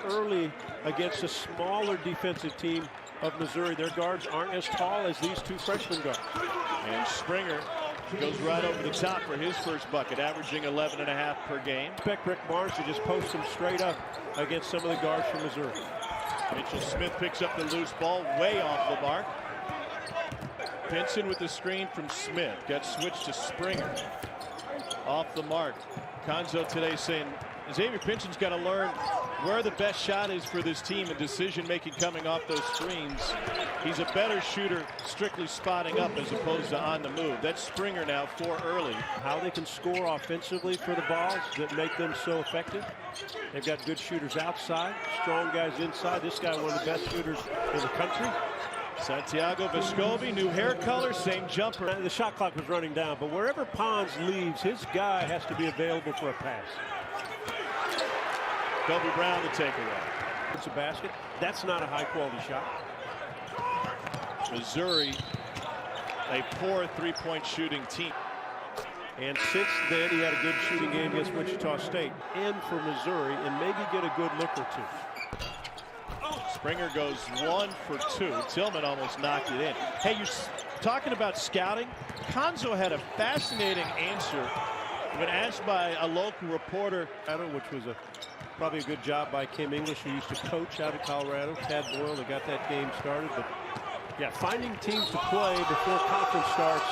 Early against a smaller defensive team of Missouri. Their guards aren't as tall as these two freshman guards. And Springer goes right over the top for his first bucket, averaging 11.5 per game. Expect Rick Barnes to just post him straight up against some of the guards from Missouri. Mitchell Smith picks up the loose ball way off the mark. Pinson with the screen from Smith. Got switched to Springer. Off the mark. Konzo today saying Xavier Pinson's got to learn where the best shot is for this team and decision making coming off those screens. He's a better shooter strictly spotting up as opposed to on the move. That's Springer now 4 early. How they can score offensively for the balls that make them so effective. They've got good shooters outside, strong guys inside. This guy, one of the best shooters in the country. Santiago Vescovi, new hair color, same jumper. The shot clock was running down, but wherever Pons leaves, his guy has to be available for a pass. Kobe Brown to take away. It's a basket. That's not a high-quality shot. Missouri, a poor three-point shooting team. And since then, he had a good shooting game against Wichita State. And for Missouri, and maybe get a good look or two. Springer goes 1 for 2. Tillman almost knocked it in. Hey, you're talking about scouting. Konzo had a fascinating answer when asked by a local reporter, which was probably a good job by Kim English, who used to coach out of Colorado. Tad Boyle, they got that game started. But yeah, finding teams to play before conference starts,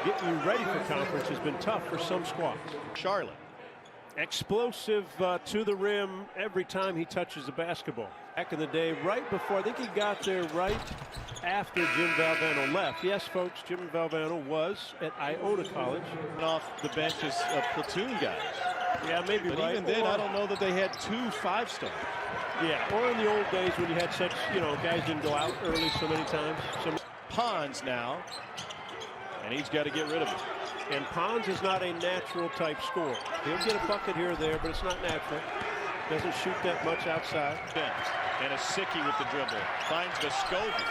getting you ready for conference has been tough for some squads. Charlotte. Explosive to the rim every time he touches the basketball. Back in the day, right before, I think he got there right after Jim Valvano left. Yes, folks, Jim Valvano was at Iona College. Off the bench as a platoon guys. Yeah, maybe but right. Even then, I don't know that they had 2 5-stars. Yeah, or in the old days when you had such, guys didn't go out early so many times. Pons now, and he's got to get rid of it. And Pons is not a natural type scorer. He'll get a bucket here or there, but it's not natural. Doesn't shoot that much outside. And a Sicky with the dribble. Finds Vescovi.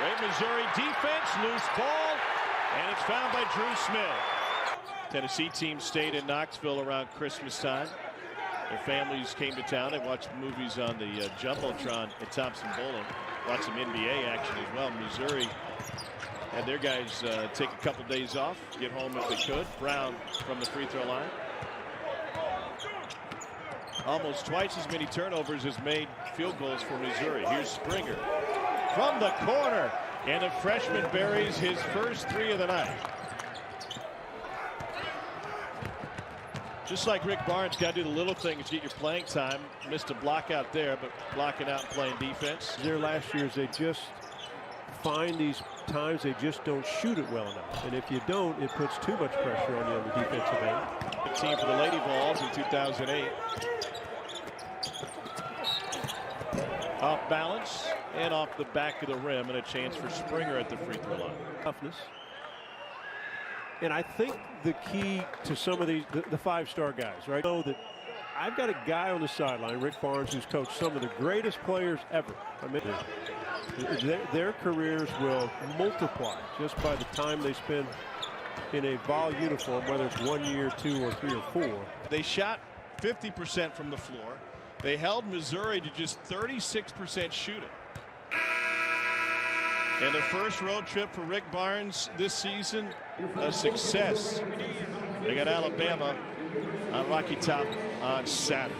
Great Missouri defense, loose ball, and it's found by Drew Smith. Tennessee team stayed in Knoxville around Christmas time. Their families came to town. They watched movies on the Jumbotron at Thompson Bowling. Watched some NBA action as well. Missouri had their guys take a couple days off, get home if they could. Brown from the free throw line. Almost twice as many turnovers as made field goals for Missouri. Here's Springer from the corner, and the freshman buries his first 3 of the night. Just like Rick Barnes, got to do the little things to get your playing time. Missed a block out there, but blocking out and playing defense. Their last years, they just find these times they just don't shoot it well enough. And if you don't, it puts too much pressure on you on the defensive end. The team for the Lady Vols in 2008. Off balance and off the back of the rim, and a chance for Springer at the free throw line. Toughness. And I think the key to some of these, the 5-star guys, right? Know that I've got a guy on the sideline, Rick Barnes, who's coached some of the greatest players ever. I mean, their careers will multiply just by the time they spend in a Vol uniform, whether it's 1 year, 2 or 3 or 4. They shot 50% from the floor. They held Missouri to just 36% shooting. And the first road trip for Rick Barnes this season, a success. They got Alabama on Rocky Top on Saturday.